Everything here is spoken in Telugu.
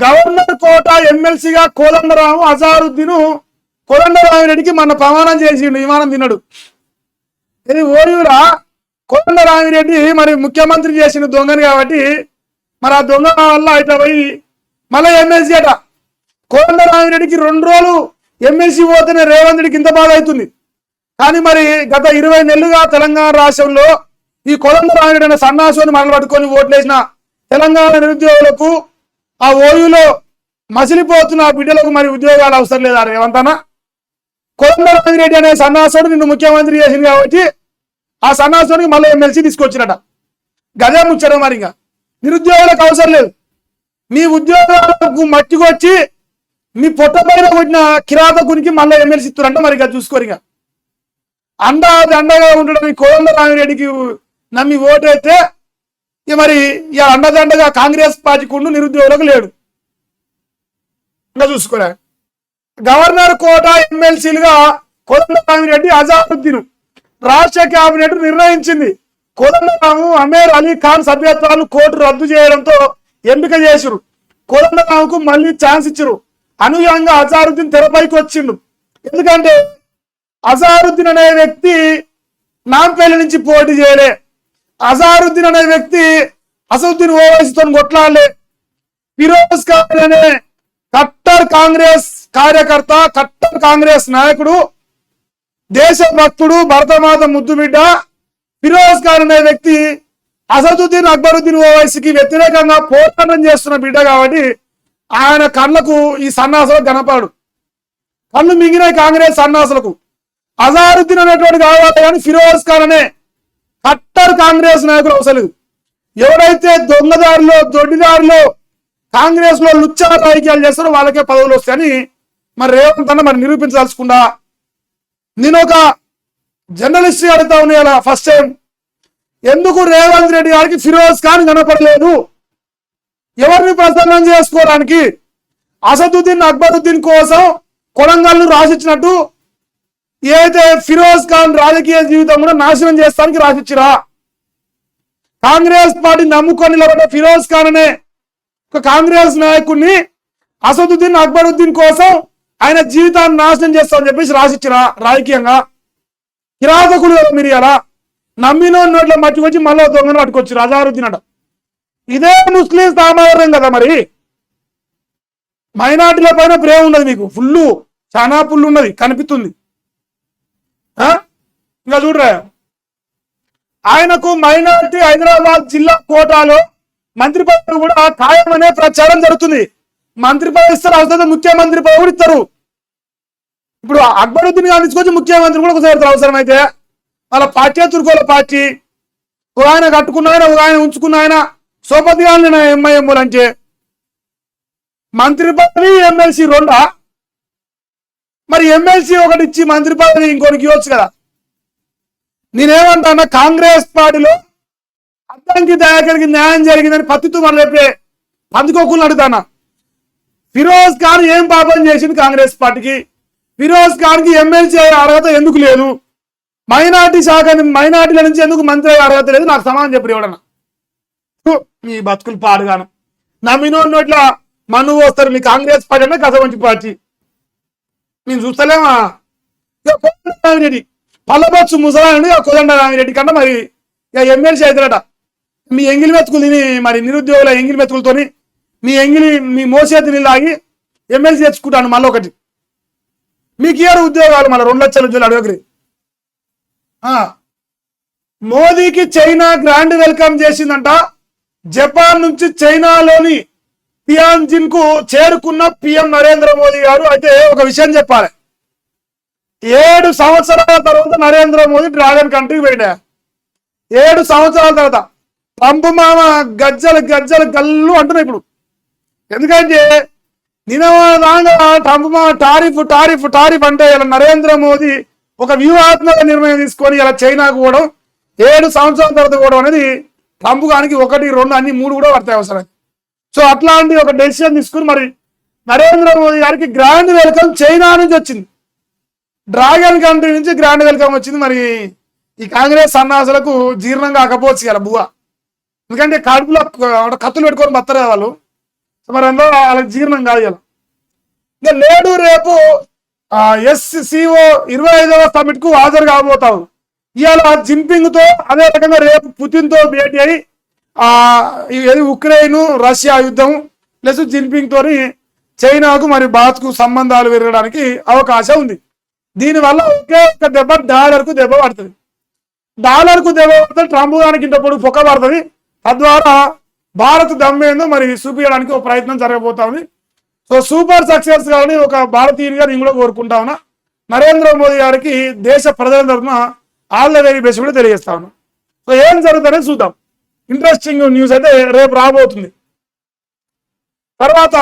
గవర్నర్ కోట ఎమ్మెల్సీగా కోదండరాము అజారుద్దీన్ కోదండరామిరెడ్డికి మన ప్రమాణం చేసిండు, విమానం తిన్నాడు. ఇది ఓయూరా కోదండరామిరెడ్డి మరి ముఖ్యమంత్రి చేసిన దొంగని కాబట్టి మరి ఆ దొంగ వల్ల ఇట్లా పోయి మళ్ళీ ఎమ్మెల్సీ అట. కోదండరామిరెడ్డికి 2 రోజులు ఎమ్మెల్సీ పోతేనే రేవంత్ రెడ్డికి ఇంత బాధ అవుతుంది. కానీ మరి గత 20 నెలలుగా తెలంగాణ రాష్ట్రంలో ఈ కోదండరామిరెడ్డి అనే సన్నాసుని మనలు పట్టుకొని ఓట్లేసిన తెలంగాణ నిరుద్యోగులకు ఆ ఓయూలో మసిలిపోతున్న ఆ బిడ్డలకు మరి ఉద్యోగాలు అవసరం లేదా రేవంత్ అన్న? కోదండరామిరెడ్డి అనే సన్నాసుడు నిన్ను ముఖ్యమంత్రి చేసింది కాబట్టి ఆ సన్నాసుడికి మళ్ళీ ఎమ్మెల్సీ తీసుకొచ్చినట. గదే ముచ్చడం. మరి ఇంకా నిరుద్యోగులకు అవసరం లేదు. మీ ఉద్యోగాలకు మట్టికొచ్చి మీ పొట్ట పైన కొట్టిన కిరాతకునికి మళ్ళీ ఎమ్మెల్సీ ఇస్తారంట. మరి ఇక చూసుకోరు. ఇక అండగా ఉండడం ఈ కోదండరామిరెడ్డికి నమ్మి ఓటైతే ఇక మరి ఇక అండదండగా కాంగ్రెస్ పార్టీకి ఉండు, నిరుద్యోగులకు లేడు. ఇంకా చూసుకోరా. గవర్నర్ కోట ఎమ్మెల్సీలుగా కోదండరామిరెడ్డి అజారుద్దీన్ రాష్ట్ర కేబినెట్ నిర్ణయించింది. కోదండరాము అమీర్ అలీ ఖాన్ సభ్యత్వాన్ని కోర్టు రద్దు చేయడంతో ఎంపిక చేసిరు. కోదండరాముకు మళ్ళీ ఛాన్స్ ఇచ్చారు. అనుయంగా అజారుద్దీన్ తెరపైకి వచ్చిండు. ఎందుకంటే అజారుద్దీన్ అనే వ్యక్తి నాంపల్లి నుంచి పోటీ చేయలే. అజారుద్దీన్ అనే వ్యక్తి అసదుద్దీన్ ఓవైసీతో కొట్లాడలే. ఫిరోజ్ ఖాన్ అనే కట్టర్ కాంగ్రెస్ కార్యకర్త, కట్టర్ కాంగ్రెస్ నాయకుడు, దేశభక్తుడు, భరతమాత ముద్దు బిడ్డ ఫిరోజ్ ఖాన్ అనే వ్యక్తి అసదుద్దీన్ అక్బరుద్దీన్ ఓవైసీకి వ్యతిరేకంగా పోరాటం చేస్తున్న బిడ్డ కాబట్టి ఆయన కళ్ళకు ఈ సన్నాసులకు కనపడు. కళ్ళు మింగినాయి కాంగ్రెస్ సన్నాసులకు. అజారుద్దీన్ అనేటువంటి కావాలి కానీ ఫిరోజ్ ఖాన్ అనే కట్టర్ కాంగ్రెస్ నాయకులు అవసరం లేదు. ఎవరైతే దొంగదారిలో దొడ్డిదారిలో కాంగ్రెస్ లో లుచ్చా రాజకీయాలు చేస్తారో వాళ్ళకే పదవులు వస్తాయని మరి రేవంత్ అన్న మరి నిరూపించాల్సుకుండా నేను ఒక జర్నలిస్ట్ అడుగుతా ఉన్నా. ఫస్ట్ టైం ఎందుకు రేవంత్ రెడ్డి గారికి ఫిరోజ్ ఖాన్ కనపడలేదు? ఎవరిని ప్రసన్నం చేసుకోవడానికి? అసదుద్దీన్ అక్బరుద్దీన్ కోసం కొడంగల్ను రాసిచ్చినట్టు ఏదైతే ఫిరోజ్ ఖాన్ రాజకీయ జీవితం కూడా నాశనం చేస్తానికి రాసిచ్చిరా? కాంగ్రెస్ పార్టీ నమ్ముకొని నిలబడ్డ ఫిరోజ్ ఖాన్ అనే ఒక కాంగ్రెస్ నాయకుడిని అసదుద్దీన్ అక్బరుద్దీన్ కోసం ఆయన జీవితాన్ని నాశనం చేస్తామని చెప్పేసి రాసిచ్చిరా? రాజకీయంగా కిరాతకులు మీరు అలా నమ్మిన నోట్ల మట్టి వచ్చి మళ్ళీ దొంగను పట్టుకొచ్చి అజారుద్దీన్ అట. ఇదే ముస్లిం సామాన్యం కదా. మరి మైనార్టీల పైన ప్రేమ ఉన్నది మీకు, ఫుల్లు చాలా పుల్లు ఉన్నది కనిపిస్తుంది. ఇంకా చూడరా, ఆయనకు మైనార్టీ హైదరాబాద్ జిల్లా కోటాలో మంత్రి పదవి కూడా ఖాయమనే ప్రచారం జరుగుతుంది. మంత్రి పదవి ఇస్తారు, అవసరం ముఖ్యమంత్రి పదవి కూడా ఇస్తారు. ఇప్పుడు అక్బరుద్దీన్ గారిని తీసుకొచ్చి ముఖ్యమంత్రి కూడా ఒకసారి అవసరం అయితే వాళ్ళ పార్టీ తుర్కోల పార్టీ ఒక ఆయన కట్టుకున్న ఆయన, ఒక ఆయన ఉంచుకున్న ఆయన సోపతి గారిని ఎంఐఎంఓలు అంటే మంత్రి పదవి ఎమ్మెల్సీ రెండా? మరి ఎమ్మెల్సీ ఒకటి ఇచ్చి మంత్రి పదవి ఇంకోటికి ఇవ్వచ్చు కదా. నేనేమంటానా, కాంగ్రెస్ పార్టీలో అద్దంకి దయాకర్కి న్యాయం జరిగిందని పత్తితో మరలేపే పందుకోకులను అడుగుతానా. ఫిరోజ్ ఖాన్ ఏం పాపం చేసింది కాంగ్రెస్ పార్టీకి? ఫిరోజ్ ఖాన్ కి ఎమ్మెల్సీ అర్హత ఎందుకు లేదు? మైనార్టీ శాఖ మైనార్టీల నుంచి ఎందుకు మంత్రి అర్హత లేదు? నాకు సమాధానం చెప్పరు ఎవడన్నా. మీ బతుకులు పాడుగాను. నమ్మినోడిని ఇట్లా మన్ను వస్తారు. మీ కాంగ్రెస్ పార్టీ అంటే కసమంచి పార్టీ మేము చూస్తలేమా? కోదండరామిరెడ్డి పల్లబొచ్చు ముసలాండి కోదండరామిరెడ్డి కన్నా మరి ఇక ఎమ్మెల్సీ అవుతారట. మీ ఎంగిలి మెతుకులు తిని మరి నిరుద్యోగుల ఎంగిలి మెతుకులతోని మీ మోసేతిని లాగి ఎమ్మెల్సీ తెచ్చుకుంటాను. మళ్ళీ ఒకటి మీకు ఇయర్ ఉద్యోగాలు మళ్ళీ 2 లక్షల ఉద్యోగాలు అడగరి. మోదీకి చైనా గ్రాండ్ వెల్కమ్ చేసిందంట. జపాన్ నుంచి చైనాలోని తియాన్జిన్ కు చేరుకున్న పిఎం నరేంద్ర మోదీ గారు. అయితే ఒక విషయం చెప్పాలి, 7 సంవత్సరాల తర్వాత నరేంద్ర మోదీ డ్రాగన్ కంట్రీకి పోయినా. 7 సంవత్సరాల తర్వాత ట్రంప్ మామ గజ్జలు గజ్జలు గల్లు అంటున్నాయి ఇప్పుడు. ఎందుకంటే నిన్నదాగా ట్రంప్ మామ టారిఫ్ టారిఫ్ టారిఫ్ అంటే ఇలా నరేంద్ర మోదీ ఒక వ్యూహాత్మక నిర్ణయం తీసుకొని ఇలా చైనాకు పోవడం, 7 సంవత్సరాల తర్వాత పోవడం అనేది ట్రంప్ గానికి 1, 2 అన్ని 3 కూడా పడతాయి అవసరం. సో అట్లాంటి ఒక డెసిషన్ తీసుకుని మరి నరేంద్ర మోదీ గారికి గ్రాండ్ వెల్కమ్ చైనా నుంచి వచ్చింది. డ్రాగన్ కంట్రీ నుంచి గ్రాండ్ వెల్కమ్ వచ్చింది. మరి ఈ కాంగ్రెస్ సన్నాసులకు జీర్ణం కాకపోవచ్చు ఇలా బువ్వ. ఎందుకంటే కడుపులో కత్తులు పెట్టుకొని బతారు కదా వాళ్ళు. మరి అందులో వాళ్ళకి జీర్ణం కాదు ఇలా. ఇంకా నేడు రేపు SCO 25వ సమిట్ కు హాజరు కాబోతావు. ఇవాళ జిన్పింగ్ తో అదే రకంగా రేపు పుతిన్ తో భేటీ అయి ఉక్రెయిన్ రష్యా యుద్ధం ప్లస్ జిన్పింగ్ తోని చైనాకు మరి భారత్ కు సంబంధాలు పెరగడానికి అవకాశం ఉంది. దీనివల్ల ఒకే ఒక్క దెబ్బ డాలర్ కు దెబ్బ పడుతుంది. డాలర్ కు దెబ్బ పడితే ట్రంప్ దానికి ఇంత పొడుగు పొక్క పడుతుంది. తద్వారా భారత్ దమ్మేందో మరి చూపించడానికి ఒక ప్రయత్నం జరగబోతా ఉంది. సో సూపర్ సక్సెస్ కావాలని ఒక భారతీయునిగా నేను కూడా కోరుకుంటా ఉన్నా. నరేంద్ర మోదీ గారికి దేశ ప్రజల తరఫున ఆల్ ద వెరీ బెస్ట్ కూడా తెలియజేస్తా ఉన్నా. సో ఏం జరుగుతుందో చూద్దాం. ఇంట్రెస్టింగ్ న్యూస్ అయితే రేపు రాబోతుంది. తర్వాత